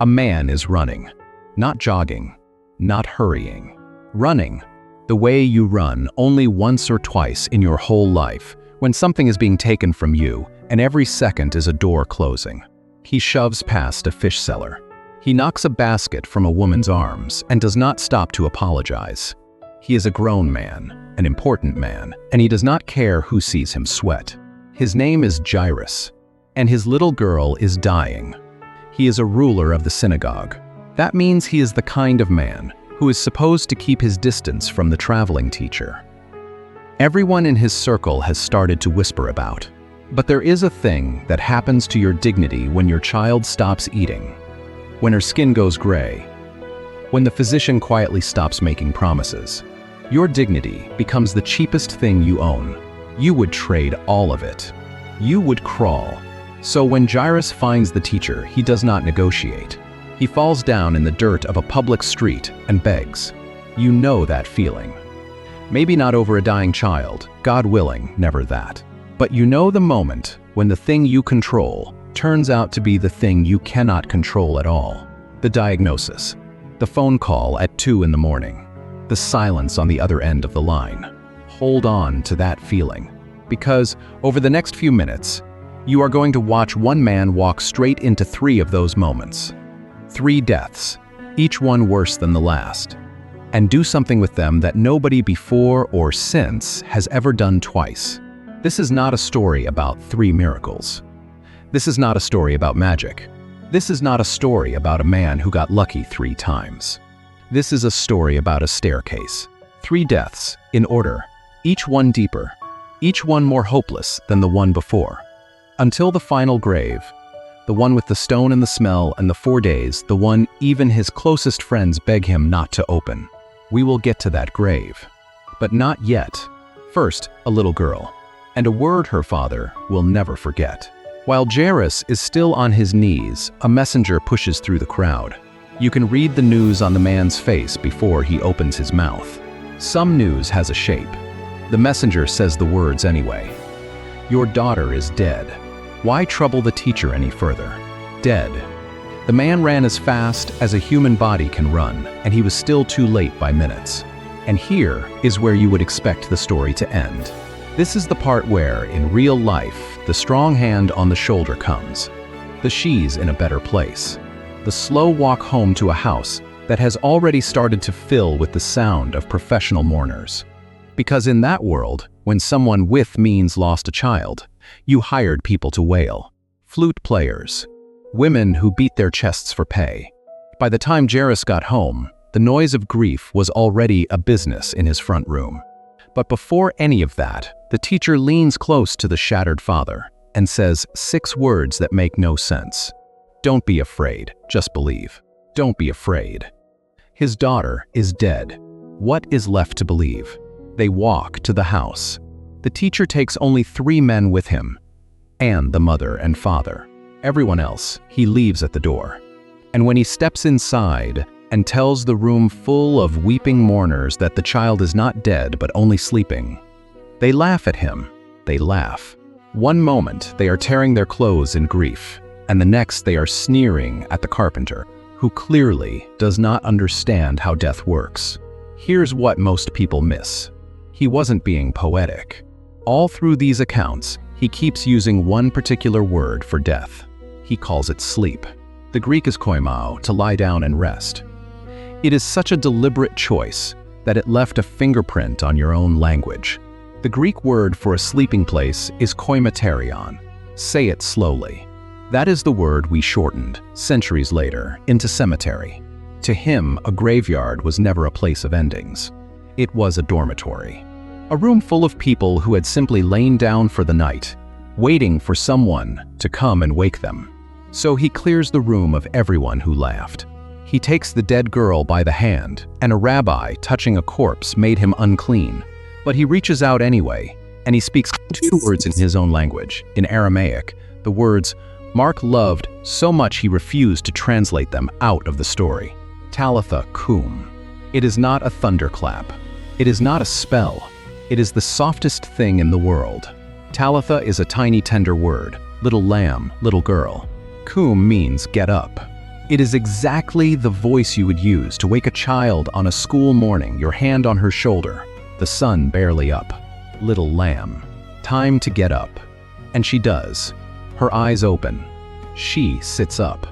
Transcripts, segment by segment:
A man is running, not jogging, not hurrying. Running, the way you run only once or twice in your whole life, when something is being taken from you and every second is a door closing. He shoves past a fish seller. He knocks a basket from a woman's arms and does not stop to apologize. He is a grown man, an important man, and he does not care who sees him sweat. His name is Jairus, and his little girl is dying. He is a ruler of the synagogue. That means he is the kind of man who is supposed to keep his distance from the traveling teacher. Everyone in his circle has started to whisper about. But there is a thing that happens to your dignity when your child stops eating, when her skin goes gray, when the physician quietly stops making promises. Your dignity becomes the cheapest thing you own. You would trade all of it. You would crawl. So when Jairus finds the teacher, he does not negotiate. He falls down in the dirt of a public street and begs. You know that feeling. Maybe not over a dying child, God willing, never that. But you know the moment when the thing you control turns out to be the thing you cannot control at all. The diagnosis, the phone call at 2 in the morning, the silence on the other end of the line. Hold on to that feeling, because over the next few minutes, you are going to watch one man walk straight into 3 of those moments. 3 deaths, each one worse than the last, and do something with them that nobody before or since has ever done twice. This is not a story about 3 miracles. This is not a story about magic. This is not a story about a man who got lucky 3 times. This is a story about a staircase. 3 deaths, in order, each one deeper, each one more hopeless than the one before. Until the final grave, the one with the stone and the smell and the 4 days, the one even his closest friends beg him not to open. We will get to that grave. But not yet. First, a little girl, and a word her father will never forget. While Jairus is still on his knees, a messenger pushes through the crowd. You can read the news on the man's face before he opens his mouth. Some news has a shape. The messenger says the words anyway. Your daughter is dead. Why trouble the teacher any further? Dead. The man ran as fast as a human body can run, and he was still too late by minutes. And here is where you would expect the story to end. This is the part where, in real life, the strong hand on the shoulder comes. The she's in a better place. The slow walk home to a house that has already started to fill with the sound of professional mourners. Because in that world, when someone with means lost a child, you hired people to wail. Flute players. Women who beat their chests for pay. By the time Jairus got home, the noise of grief was already a business in his front room. But before any of that, the teacher leans close to the shattered father and says 6 words that make no sense. Don't be afraid, just believe. Don't be afraid. His daughter is dead. What is left to believe? They walk to the house. The teacher takes only 3 men with him, and the mother and father. Everyone else he leaves at the door. And when he steps inside and tells the room full of weeping mourners that the child is not dead but only sleeping, they laugh at him. They laugh. One moment they are tearing their clothes in grief, and the next they are sneering at the carpenter, who clearly does not understand how death works. Here's what most people miss. He wasn't being poetic. All through these accounts, he keeps using one particular word for death. He calls it sleep. The Greek is koimao, to lie down and rest. It is such a deliberate choice that it left a fingerprint on your own language. The Greek word for a sleeping place is koimaterion. Say it slowly. That is the word we shortened, centuries later, into cemetery. To him, a graveyard was never a place of endings. It was a dormitory. A room full of people who had simply lain down for the night, waiting for someone to come and wake them. So he clears the room of everyone who laughed. He takes the dead girl by the hand, and a rabbi touching a corpse made him unclean. But he reaches out anyway, and he speaks 2 words in his own language, in Aramaic, the words Mark loved so much he refused to translate them out of the story. Talitha, koum. It is not a thunderclap. It is not a spell. It is the softest thing in the world. Talitha is a tiny tender word, little lamb, little girl. Koum means get up. It is exactly the voice you would use to wake a child on a school morning, your hand on her shoulder, the sun barely up. Little lamb, time to get up. And she does. Her eyes open. She sits up.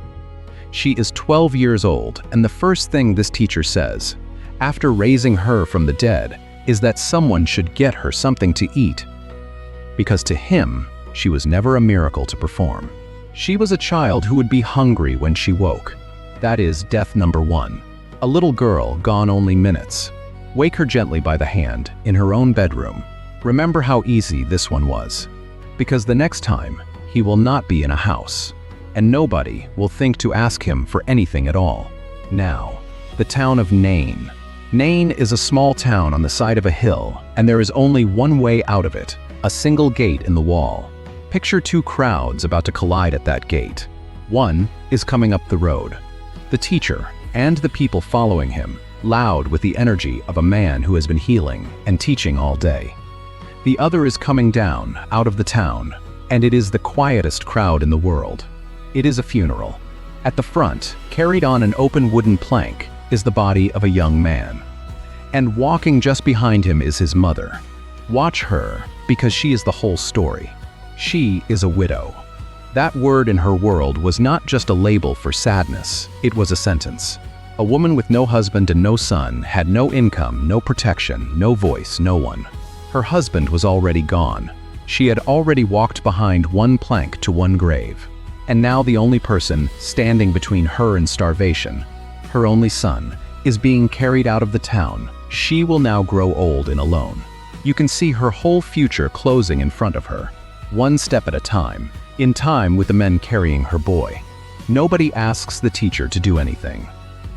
She is 12 years old, and the first thing this teacher says, after raising her from the dead, is that someone should get her something to eat. Because to him, she was never a miracle to perform. She was a child who would be hungry when she woke. That is death number 1. A little girl gone only minutes. Wake her gently by the hand, in her own bedroom. Remember how easy this one was. Because the next time, he will not be in a house, and nobody will think to ask him for anything at all. Now, the town of Nain. Nain is a small town on the side of a hill, and there is only one way out of it, a single gate in the wall. Picture 2 crowds about to collide at that gate. One is coming up the road, the teacher and the people following him, loud with the energy of a man who has been healing and teaching all day. The other is coming down out of the town, and it is the quietest crowd in the world. It is a funeral. At the front, carried on an open wooden plank, is the body of a young man. And walking just behind him is his mother. Watch her, because she is the whole story. She is a widow. That word in her world was not just a label for sadness, it was a sentence. A woman with no husband and no son, had no income, no protection, no voice, no one. Her husband was already gone. She had already walked behind one plank to one grave. And now the only person standing between her and starvation, her only son, is being carried out of the town. She will now grow old and alone. You can see her whole future closing in front of her, one step at a time, in time with the men carrying her boy. Nobody asks the teacher to do anything.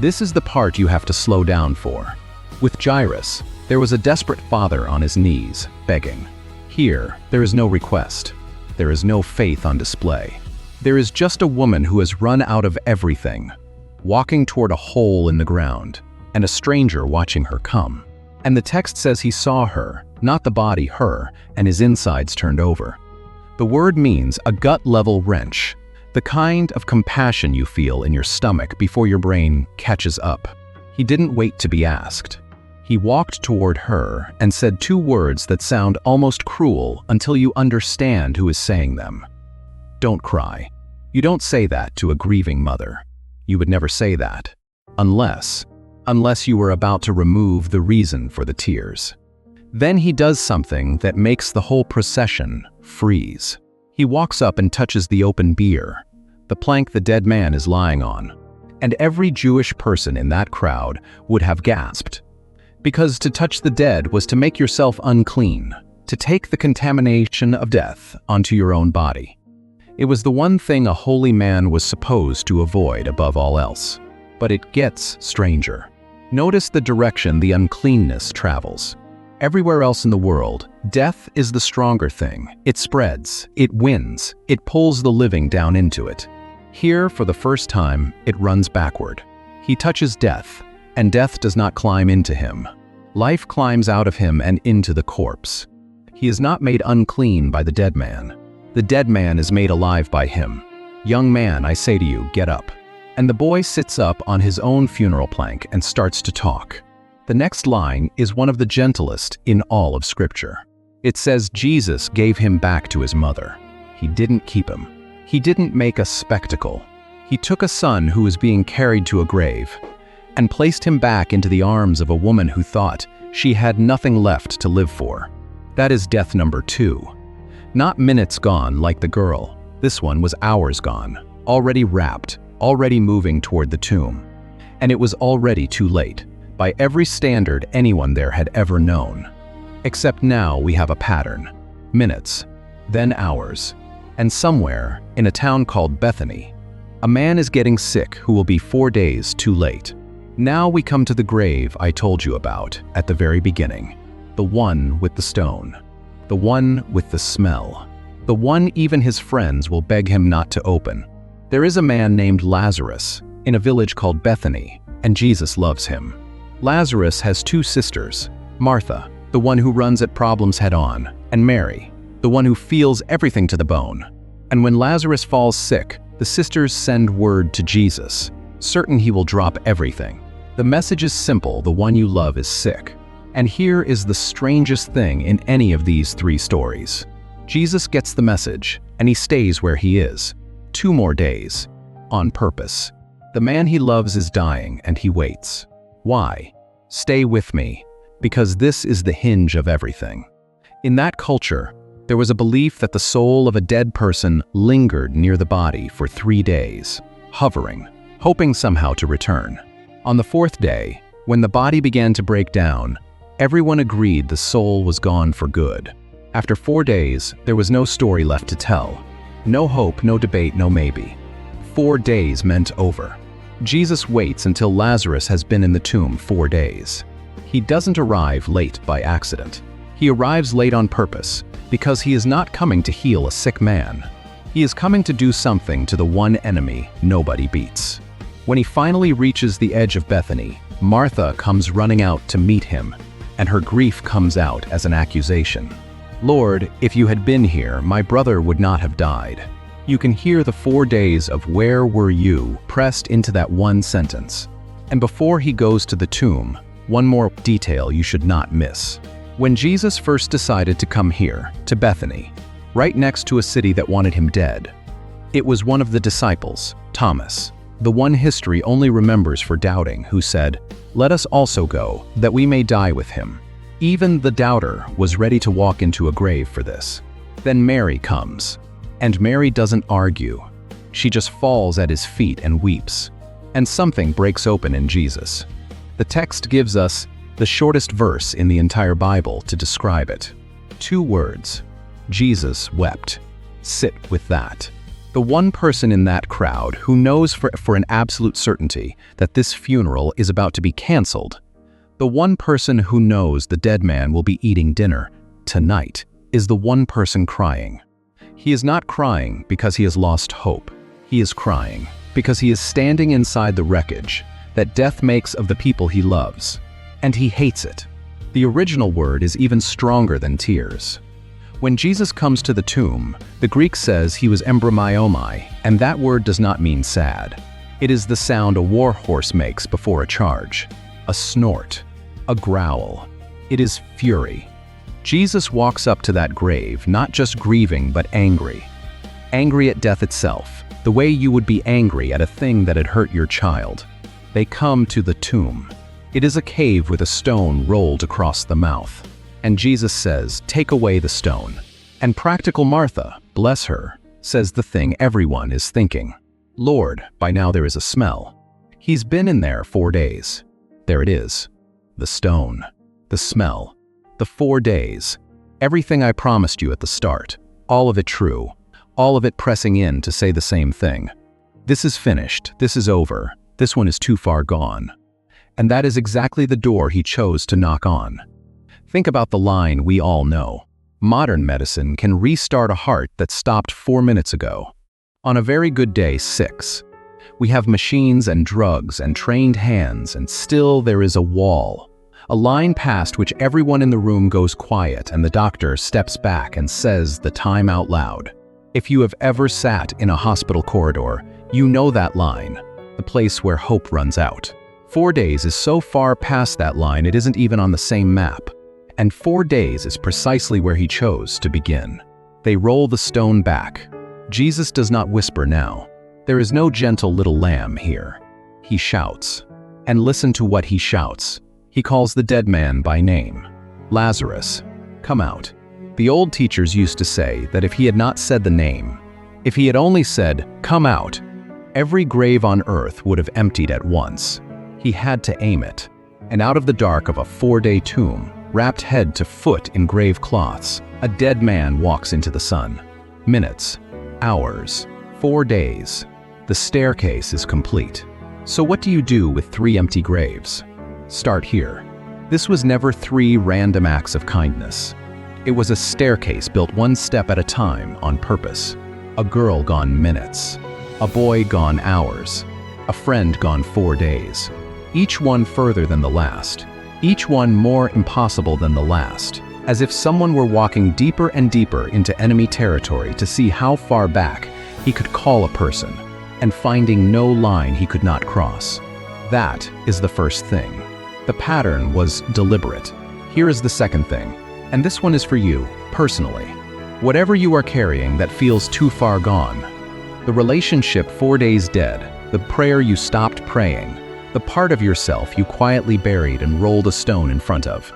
This is the part you have to slow down for. With Jairus, there was a desperate father on his knees, begging. Here, there is no request. There is no faith on display. There is just a woman who has run out of everything, walking toward a hole in the ground, and a stranger watching her come. And the text says he saw her, not the body, her, and his insides turned over. The word means a gut-level wrench, the kind of compassion you feel in your stomach before your brain catches up. He didn't wait to be asked. He walked toward her and said 2 words that sound almost cruel until you understand who is saying them. Don't cry. You don't say that to a grieving mother. You would never say that. Unless you were about to remove the reason for the tears. Then he does something that makes the whole procession freeze. He walks up and touches the open bier, the plank the dead man is lying on. And every Jewish person in that crowd would have gasped. Because to touch the dead was to make yourself unclean, to take the contamination of death onto your own body. It was the one thing a holy man was supposed to avoid above all else. But it gets stranger. Notice the direction the uncleanness travels. Everywhere else in the world, death is the stronger thing. It spreads, it wins, it pulls the living down into it. Here, for the first time, it runs backward. He touches death, and death does not climb into him. Life climbs out of him and into the corpse. He is not made unclean by the dead man. The dead man is made alive by him. Young man, I say to you, get up. And the boy sits up on his own funeral plank and starts to talk. The next line is one of the gentlest in all of Scripture. It says Jesus gave him back to his mother. He didn't keep him. He didn't make a spectacle. He took a son who was being carried to a grave and placed him back into the arms of a woman who thought she had nothing left to live for. That is death number 2. Not minutes gone like the girl. This one was hours gone, already wrapped, already moving toward the tomb. And it was already too late, by every standard anyone there had ever known. Except now we have a pattern. Minutes, then hours. And somewhere, in a town called Bethany, a man is getting sick who will be 4 days too late. Now we come to the grave I told you about at the very beginning. The one with the stone. The one with the smell. The one even his friends will beg him not to open. There is a man named Lazarus in a village called Bethany, and Jesus loves him. Lazarus has 2 sisters, Martha, the one who runs at problems head on, and Mary, the one who feels everything to the bone. And when Lazarus falls sick, the sisters send word to Jesus, certain he will drop everything. The message is simple: the one you love is sick. And here is the strangest thing in any of these three stories. Jesus gets the message, and he stays where he is. 2 more days. On purpose. The man he loves is dying, and he waits. Why? Stay with me, because this is the hinge of everything. In that culture, there was a belief that the soul of a dead person lingered near the body for 3 days, hovering, hoping somehow to return. On the 4th day, when the body began to break down, everyone agreed the soul was gone for good. After 4 days, there was no story left to tell. No hope, no debate, no maybe. 4 days meant over. Jesus waits until Lazarus has been in the tomb 4 days. He doesn't arrive late by accident. He arrives late on purpose, because he is not coming to heal a sick man. He is coming to do something to the one enemy nobody beats. When he finally reaches the edge of Bethany, Martha comes running out to meet him, and her grief comes out as an accusation. Lord, if you had been here, my brother would not have died. You can hear the 4 days of "where were you" pressed into that one sentence. And before he goes to the tomb, one more detail you should not miss. When Jesus first decided to come here, to Bethany, right next to a city that wanted him dead, it was one of the disciples, Thomas, the one history only remembers for doubting, who said, "Let us also go, that we may die with him." Even the doubter was ready to walk into a grave for this. Then Mary comes. And Mary doesn't argue. She just falls at his feet and weeps. And something breaks open in Jesus. The text gives us the shortest verse in the entire Bible to describe it. 2 words. Jesus wept. Sit with that. The one person in that crowd who knows for an absolute certainty that this funeral is about to be canceled, the one person who knows the dead man will be eating dinner tonight, is the one person crying. He is not crying because he has lost hope. He is crying because he is standing inside the wreckage that death makes of the people he loves, and he hates it. The original word is even stronger than tears. When Jesus comes to the tomb, the Greek says he was embryomai, and that word does not mean sad. It is the sound a war horse makes before a charge. A snort. A growl. It is fury. Jesus walks up to that grave, not just grieving, but angry. Angry at death itself, the way you would be angry at a thing that had hurt your child. They come to the tomb. It is a cave with a stone rolled across the mouth. And Jesus says, "Take away the stone." And practical Martha, bless her, says the thing everyone is thinking. "Lord, by now there is a smell. He's been in there 4 days." There it is. The stone. The smell. The 4 days. Everything I promised you at the start. All of it true. All of it pressing in to say the same thing. This is finished. This is over. This one is too far gone. And that is exactly the door he chose to knock on. Think about the line we all know. Modern medicine can restart a heart that stopped 4 minutes ago. On a very good day, 6. We have machines and drugs and trained hands, and still there is a wall. A line past which everyone in the room goes quiet, and the doctor steps back and says the time out loud. If you have ever sat in a hospital corridor, you know that line, the place where hope runs out. 4 days is so far past that line it isn't even on the same map. And 4 days is precisely where he chose to begin. They roll the stone back. Jesus does not whisper now. There is no gentle little lamb here. He shouts. And listen to what he shouts. He calls the dead man by name. Lazarus, come out. The old teachers used to say that if he had not said the name, if he had only said, "Come out," every grave on earth would have emptied at once. He had to aim it. And out of the dark of a 4-day tomb, wrapped head to foot in grave cloths, a dead man walks into the sun. Minutes, hours, 4 days. The staircase is complete. So what do you do with 3 empty graves? Start here. This was never 3 random acts of kindness. It was a staircase built 1 step at a time on purpose. A girl gone minutes. A boy gone hours. A friend gone 4 days. Each one further than the last. Each one more impossible than the last. As if someone were walking deeper and deeper into enemy territory to see how far back he could call a person. and finding no line he could not cross. That is the first thing. The pattern was deliberate. Here is the second thing, and this one is for you, personally. Whatever you are carrying that feels too far gone, the relationship 4 days dead, the prayer you stopped praying, the part of yourself you quietly buried and rolled a stone in front of.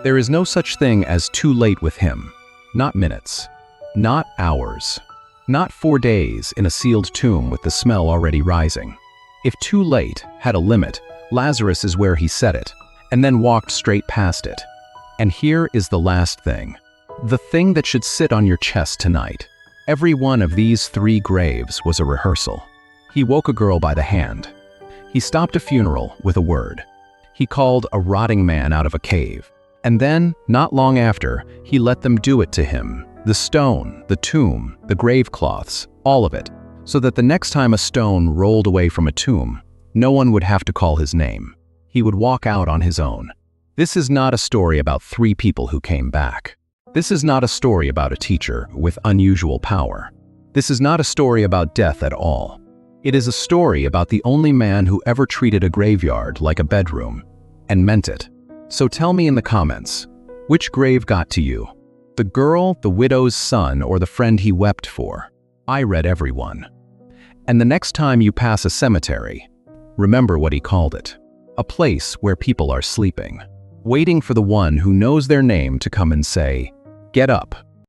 There is no such thing as too late with him. Not minutes, not hours, not 4 days in a sealed tomb with the smell already rising. If too late had a limit, Lazarus is where he set it, and then walked straight past it. And here is the last thing. The thing that should sit on your chest tonight. Every one of these 3 graves was a rehearsal. He woke a girl by the hand. He stopped a funeral with a word. He called a rotting man out of a cave. And then, not long after, he let them do it to him. The stone, the tomb, the grave cloths, all of it, so that the next time a stone rolled away from a tomb, no one would have to call his name. He would walk out on his own. This is not a story about 3 people who came back. This is not a story about a teacher with unusual power. This is not a story about death at all. It is a story about the only man who ever treated a graveyard like a bedroom, and meant it. So tell me in the comments, which grave got to you? The girl, the widow's son, or the friend he wept for? I read everyone. And the next time you pass a cemetery, remember what he called it. A place where people are sleeping, waiting for the one who knows their name to come and say, "Get up."